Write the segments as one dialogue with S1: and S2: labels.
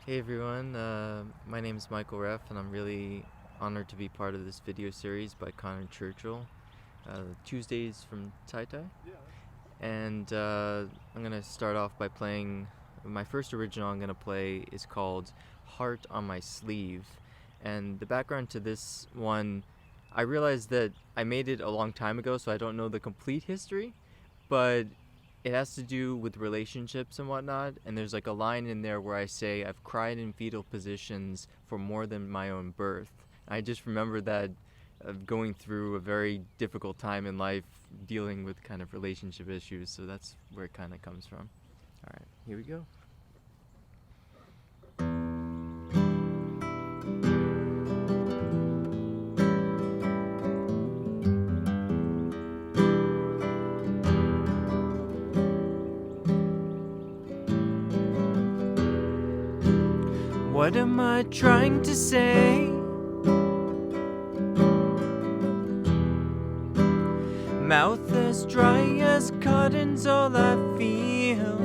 S1: Hey everyone, my name is Michael Reff, and I'm really honored to be part of this video series by Connor Churchill, Tuesdays from Tai Tai. And I'm going to start off by playing my first original I'm going to play is called Heart on My Sleeve. And the background to this one, I realized that I made it a long time ago, so I don't know the complete history, but it has to do with relationships and whatnot, and there's like a line in there where I say I've cried in fetal positions for more than my own birth. I just remember that going through a very difficult time in life, dealing with kind of relationship issues, so that's where it kind of comes from. All right, here we go. What am I trying to say? Mouth as dry as cotton's all I feel.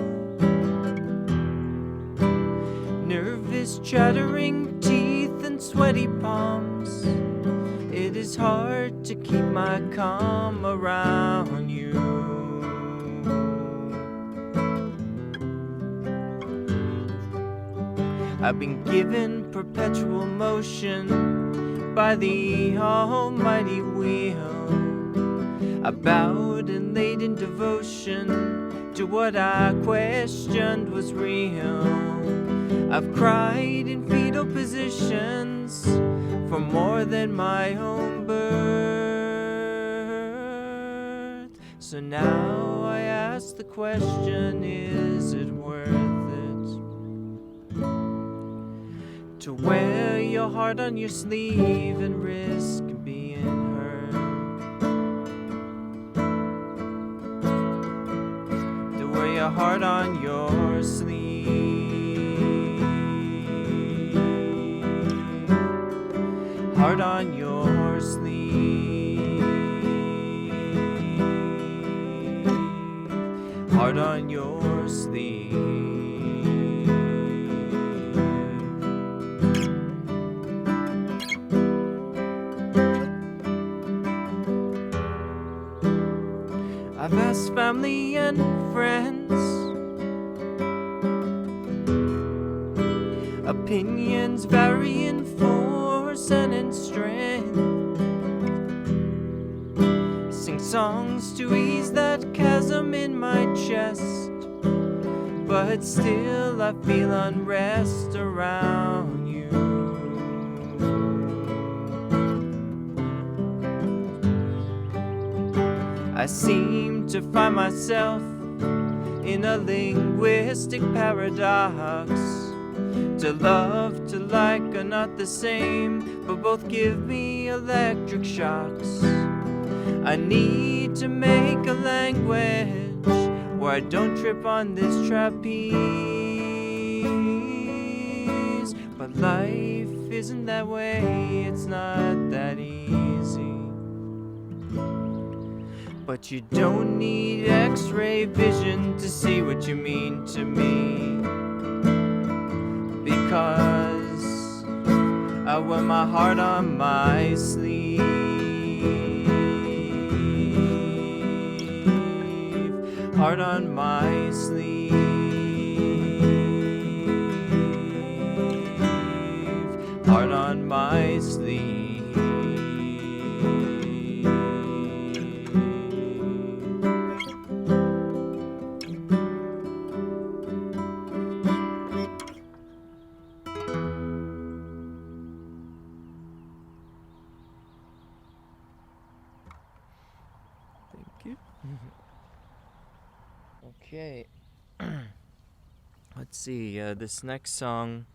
S1: Nervous chattering teeth and sweaty palms. It is hard to keep my calm around you. I've been given perpetual motion by the almighty wheel. I bowed and laid in devotion to what I questioned was real. I've cried in fetal positions for more than my own birth. So now I ask the question, is it worth it to wear your heart on your sleeve and risk being hurt? To wear your heart on your sleeve, heart on your sleeve, heart on your sleeve. I've asked family and friends, opinions vary in force and in strength. Sing songs to ease that chasm in my chest, but still I feel unrest around you. I seem to find myself in a linguistic paradox. To love, to like are not the same, but both give me electric shocks. I need to make a language where I don't trip on this trapeze. But life isn't that way, it's not that easy. But you don't need X-ray vision to see what you mean to me, because I wear my heart on my sleeve, heart on my sleeve, heart on my sleeve. Thank you. Okay. Let's see. This next song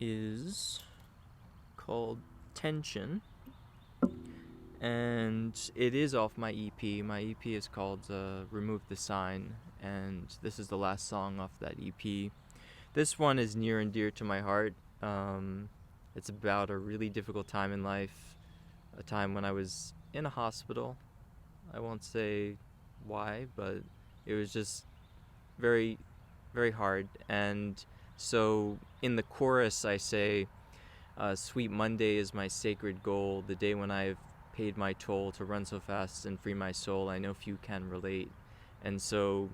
S1: is called Tension, and it is off my EP. My EP is called Remove the Sign, and this is the last song off that EP. This one is near and dear to my heart. It's about a really difficult time in life, a time when I was in a hospital. I won't say why, but it was just very, very hard. And So in the chorus I say, sweet Monday is my sacred goal, the day when I have paid my toll to run so fast and free my soul. I know few can relate. And so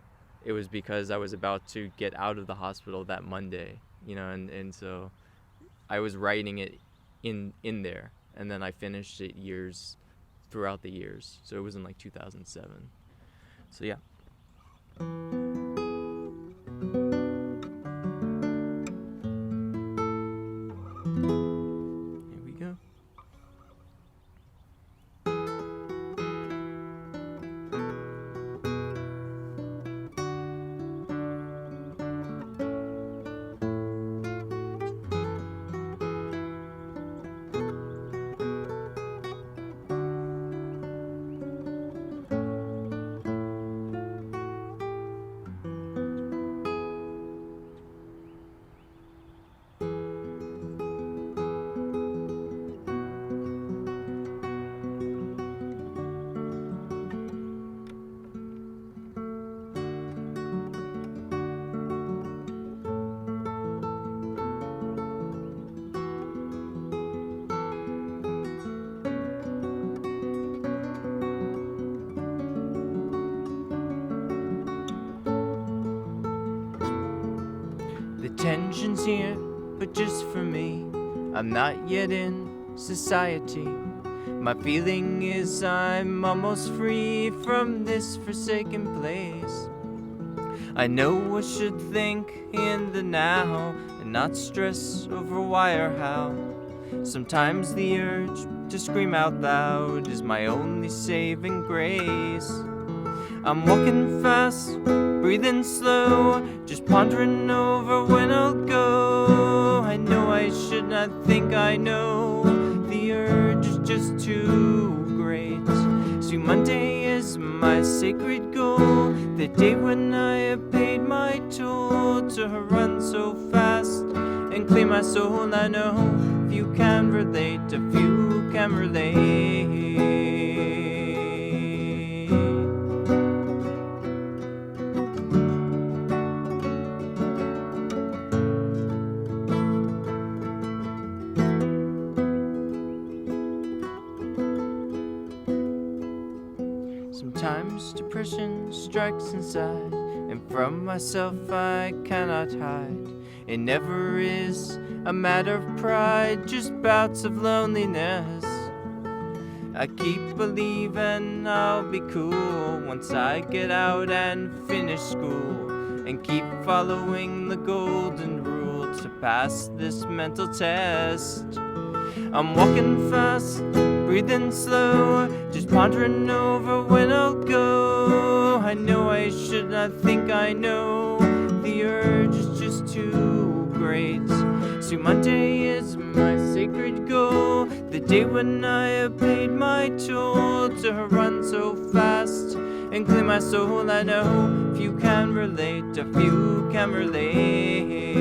S1: it was because I was about to get out of the hospital that Monday, and so I was writing it in there, and then I finished it throughout the years. So it was in like 2007. So yeah. Here we go. The tension's here, but just for me. I'm not yet in society. My feeling is I'm almost free from this forsaken place. I know I should think in the now and not stress over why or how. Sometimes the urge to scream out loud is my only saving grace. I'm walking fast, breathing slow, just pondering over when I'll go. I know I should not think I know, the urge is just too great. See, Monday is my sacred goal, the day when I have paid my toll to run so fast and clean my soul. I know few can relate, a few can relate. Sometimes depression strikes inside, and from myself I cannot hide. It never is a matter of pride, just bouts of loneliness. I keep believing I'll be cool once I get out and finish school, and keep following the golden rule to pass this mental test. I'm walking fast, breathing slow, just pondering over when I'll go. I know I should not think I know, the urge is just too great. See, Monday is my sacred goal, the day when I have paid my toll to run so fast and clean my soul. I know few can relate, a few can relate.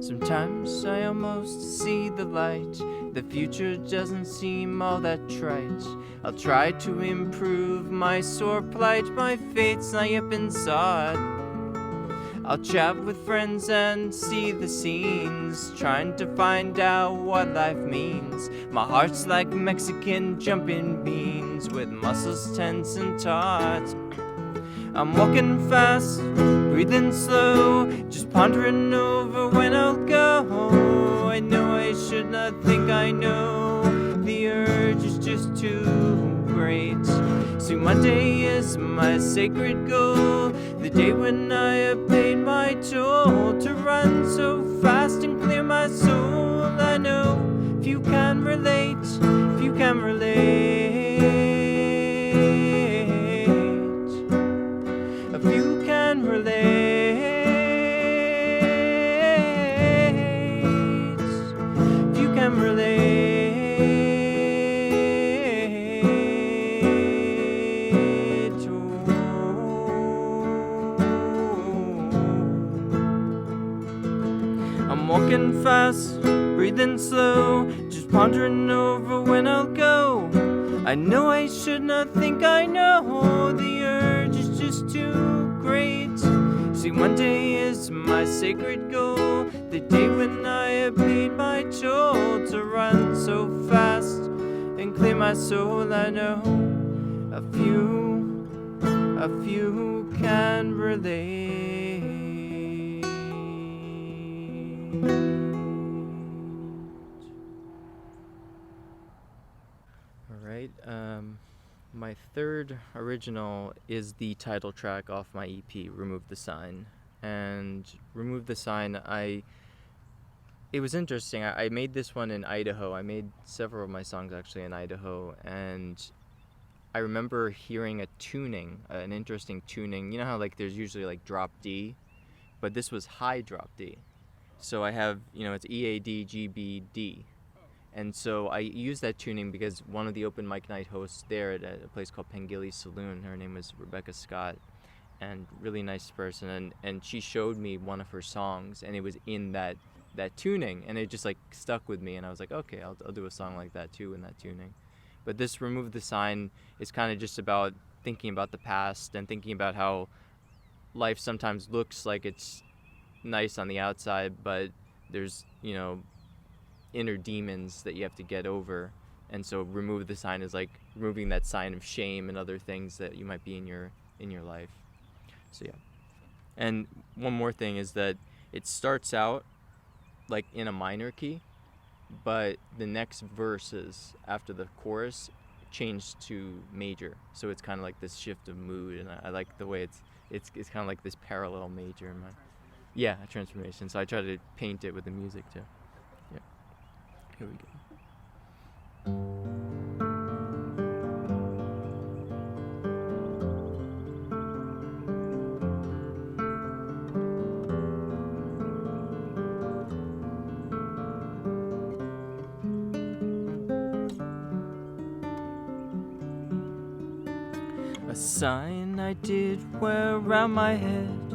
S1: Sometimes I almost see the light, the future doesn't seem all that trite. I'll try to improve my sore plight, my fate's not yet been sought. I'll chat with friends and see the scenes, trying to find out what life means. My heart's like Mexican jumping beans, with muscles tense and taut. I'm walking fast, breathing slow, just pondering over when I'll go. I know I should not think I know, the urge is just too great. See, Monday is my sacred goal, the day when I have paid my toll to run so fast and clear my soul. I know few can relate, few can relate. A few can relate. fast, breathing slow, just pondering over when I'll go. I know I should not think I know, the urge is just too great. See, one day is my sacred goal, the day when I have paid my toll, to run so fast and clear my soul. I know a few can relate. Alright, my third original is the title track off my EP, Remove the Sign. And Remove the Sign, it was interesting. I made this one in Idaho. I made several of my songs actually in Idaho, and I remember hearing a tuning, an interesting tuning. You know how like there's usually like drop D, but this was high drop D. So I have, it's E, A, D, G, B, D. And so I used that tuning because one of the open mic night hosts there at a place called Pengilly Saloon, her name was Rebecca Scott, and really nice person, and she showed me one of her songs, and it was in that tuning, and it just like stuck with me, and I was like, okay, I'll do a song like that too in that tuning. But this Remove the Sign is kind of just about thinking about the past and thinking about how life sometimes looks like it's nice on the outside, but there's, inner demons that you have to get over. And so Remove the Sign is like removing that sign of shame and other things that you might be in your life. So yeah. And one more thing is that it starts out like in a minor key, but the next verses after the chorus change to major. So it's kind of like this shift of mood, and I like the way it's kind of like this parallel major in my, a transformation. So I try to paint it with the music too. Yeah. Here we go. A sign I did wear around my head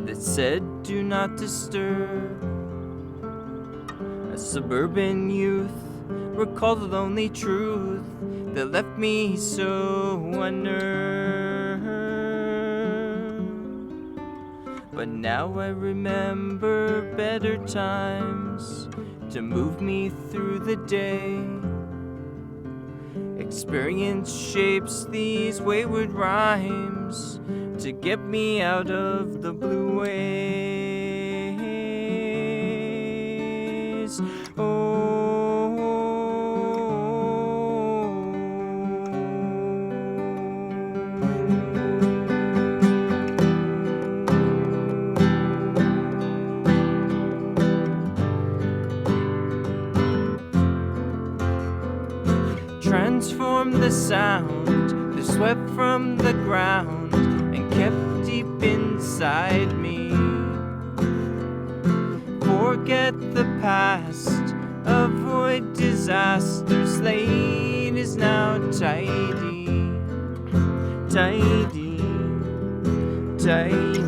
S1: that said, do not disturb. A suburban youth recalled the lonely truth that left me so unnerved. But now I remember better times to move me through the day. Experience shapes these wayward rhymes to get me out of the blue ways. Transformed the sound that swept from the ground and kept deep inside me. Forget the past, avoid disaster. Slate is now tidy, tidy, tidy.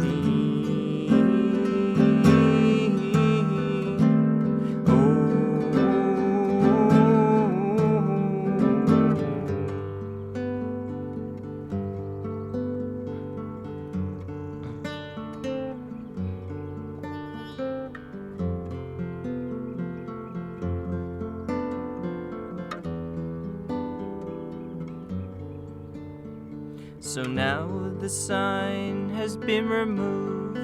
S1: So now the sign has been removed,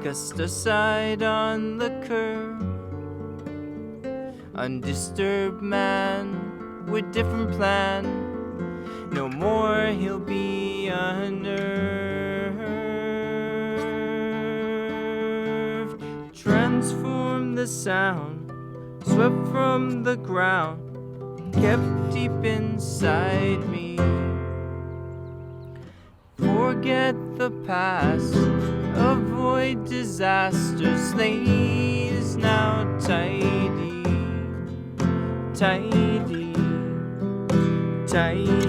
S1: cast aside on the curb. Undisturbed man with different plan, no more he'll be unnerved. Transform the sound, swept from the ground, kept deep inside me. Forget the past, avoid disaster. Slate is now tidy, tidy, tidy.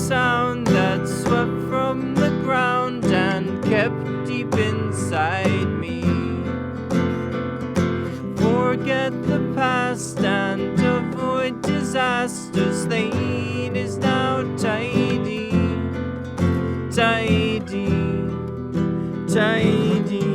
S1: sound that swept from the ground and kept deep inside me. Forget the past and avoid disasters. Slate is now tidy, tidy, tidy.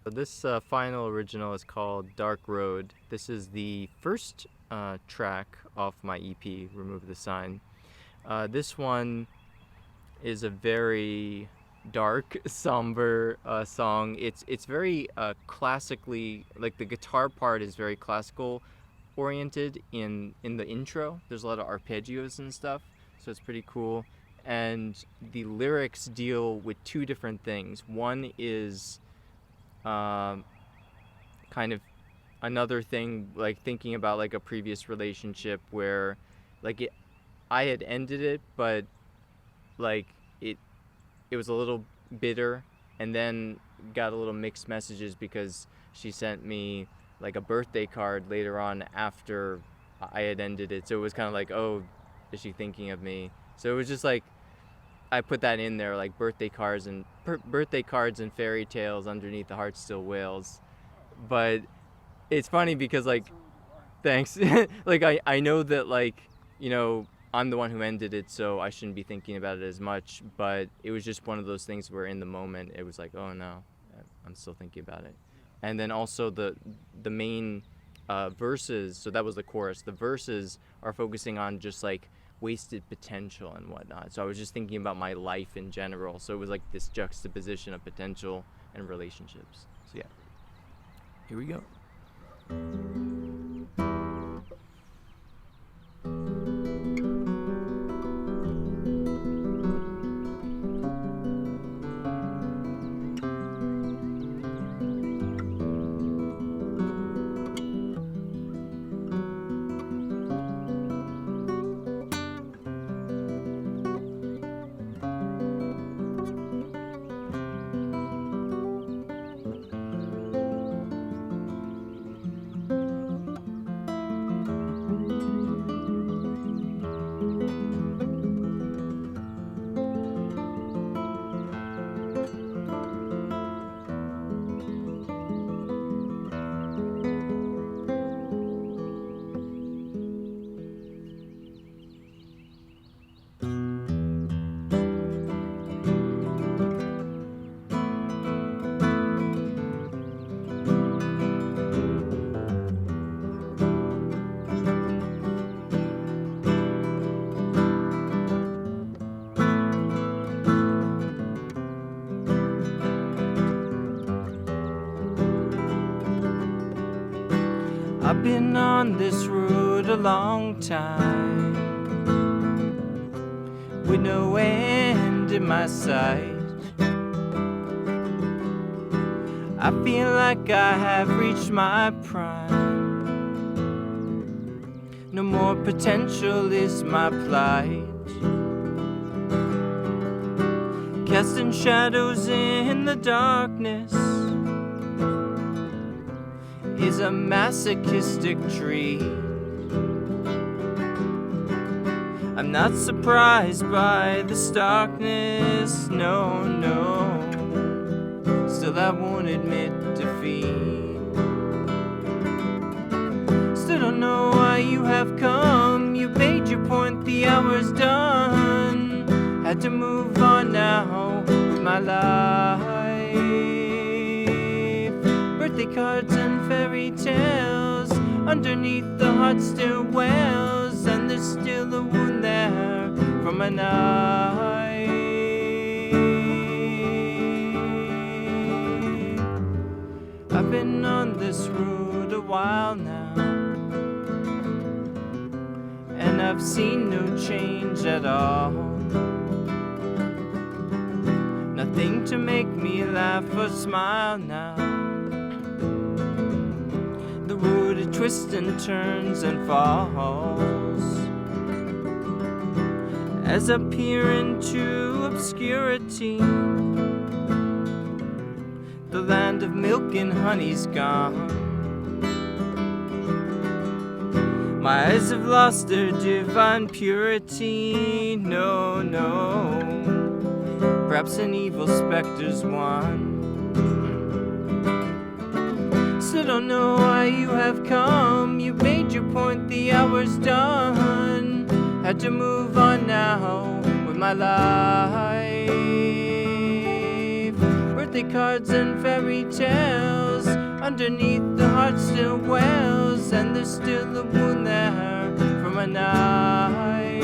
S1: This final original is called Dark Road. This is the first track off my EP, Remove the Sign. This one is a very dark, somber song. It's very classically, like the guitar part is very classical oriented in the intro. There's a lot of arpeggios and stuff, so it's pretty cool. And the lyrics deal with two different things. One is kind of another thing, like thinking about like a previous relationship where like I had ended it, but like it was a little bitter, and then got a little mixed messages because she sent me like a birthday card later on after I had ended it. So it was kind of like, oh, is she thinking of me? So it was just like I put that in there, like birthday cards and fairy tales underneath the heart still wails. But it's funny because like, thanks. Like I know that like, you know, I'm the one who ended it, so I shouldn't be thinking about it as much, but it was just one of those things where in the moment it was like, oh no, I'm still thinking about it. And then also the main verses, so that was the chorus. The verses are focusing on just like wasted potential and whatnot. So I was just thinking about my life in general. So it was like this juxtaposition of potential and relationships. So yeah, here we go. I've been on this road a long time, with no end in my sight. I feel like I have reached my prime. No more potential is my plight. Casting shadows in the darkness is a masochistic treat. I'm not surprised by the starkness, no, no. Still I won't admit defeat. Still don't know why you have come. You made your point, the hour's done. Had to move on now with my life. Birthday cards and fairy tales, underneath the heart still wails, and there's still a wound there from a knife. I've been on the this road a while now, and I've seen no change at all. Nothing to make me laugh or smile now. The road it twists and turns and falls as I peer into obscurity. The land of milk and honey's gone. My eyes have lost their divine purity. No, no, perhaps an evil specter's won. Still don't know why you have come. You made your point, the hour's done. Had to move on now with my life. Birthday cards and fairy tales, underneath the heart still wails, and there's still a wound there from a knife.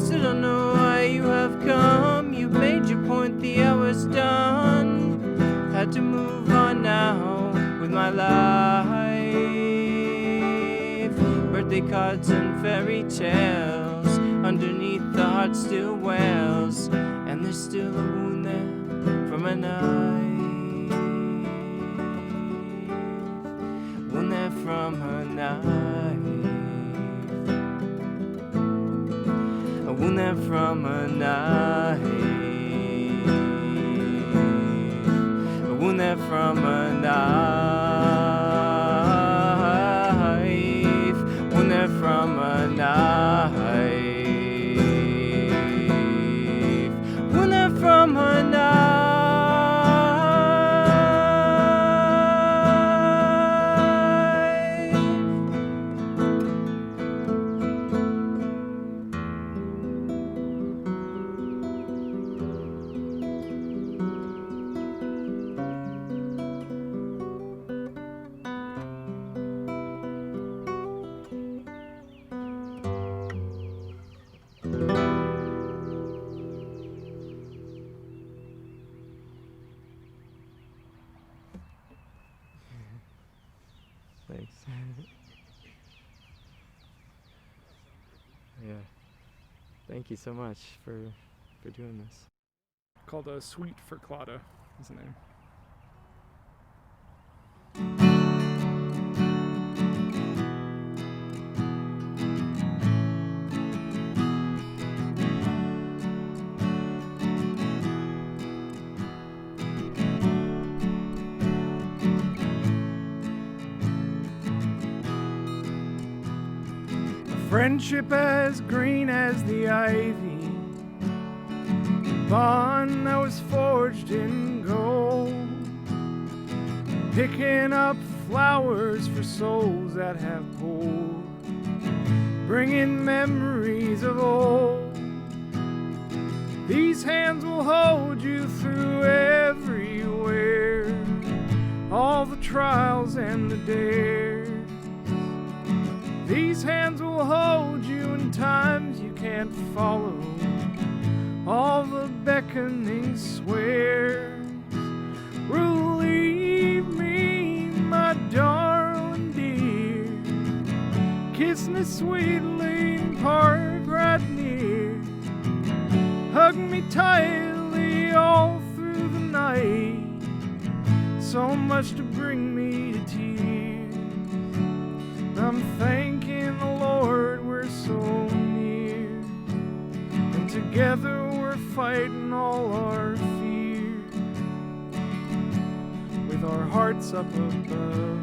S1: Still don't know why you have come. You made your point, the hour's done. Had to move on now with my life. Birthday cards and fairy tales, underneath the heart still wails, and there's still a wound there from a knife. Wound there from a knife. A wound there from a knife. A wound there from a knife. Wound there from a knife. Wound there from a knife. Thanks. Yeah. Thank you so much for doing this.
S2: Called a Suite for Claddagh is the name. Friendship as green as the ivy, bond that was forged in gold, picking up flowers for souls that have pulled, bringing memories of old. These hands will hold you through everywhere, all the trials and the dares. These hands will hold you in times you can't follow, all the beckoning swears. Relieve me, my darling dear, kiss me sweetly and part right near. Hug me tightly all through the night, so much to bring me to tears. I'm thanking the Lord we're so near, and together we're fighting all our fears, with our hearts up above,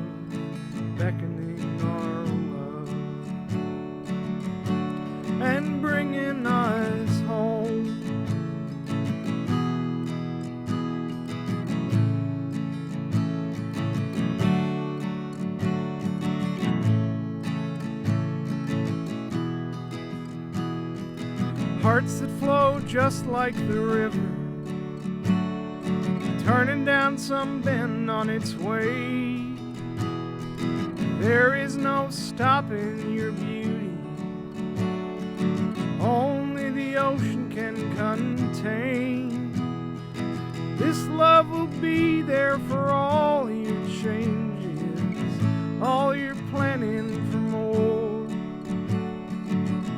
S2: beckoning our love, and bringing us home. Hearts that flow just like the river, turning down some bend on its way. There is no stopping your beauty, only the ocean can contain. This love will be there for all your changes, all your planning for more.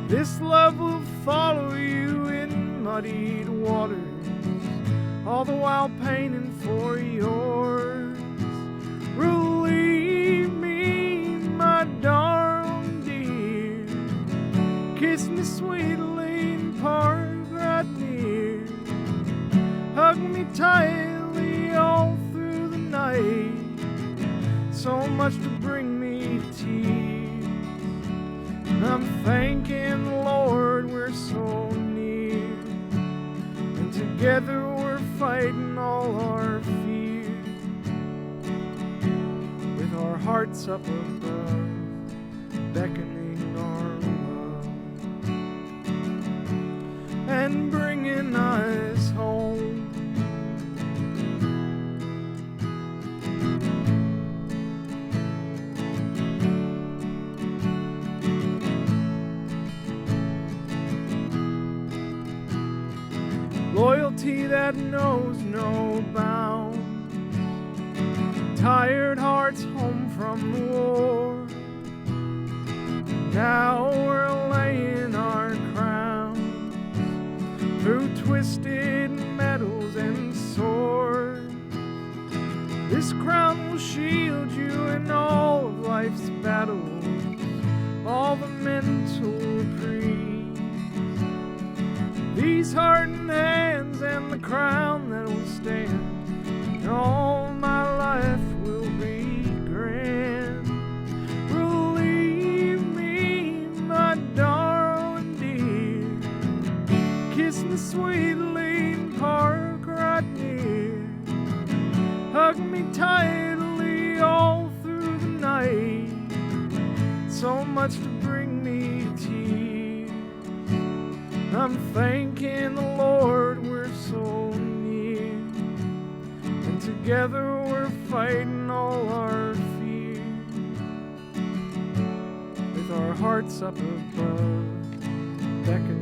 S2: This love will follow you in muddied waters, all the while painting for yours. Relieve me, my darling dear, kiss me sweetly and part right near. Hug me tightly all through the night, so much to bring me tears. And I'm thanking the Lord we're so near, and together we're fighting all our fears, with our hearts up above, beckoning our love, and bringing us home. Loyalty that knows no bounds, tired hearts home from the war. Now we're laying our crowns through twisted metals and swords. This crown will shield you in all of life's battles, all the mental reprieve. These hardened hands and the crown that will stand, and all my life will be grand. Relieve me, my darling dear, kiss me sweetly and park right near. Hug me tightly all through the night, so much to bring me tears. I'm thanking the Lord we're so near, and together we're fighting all our fears, with our hearts up above, beckoning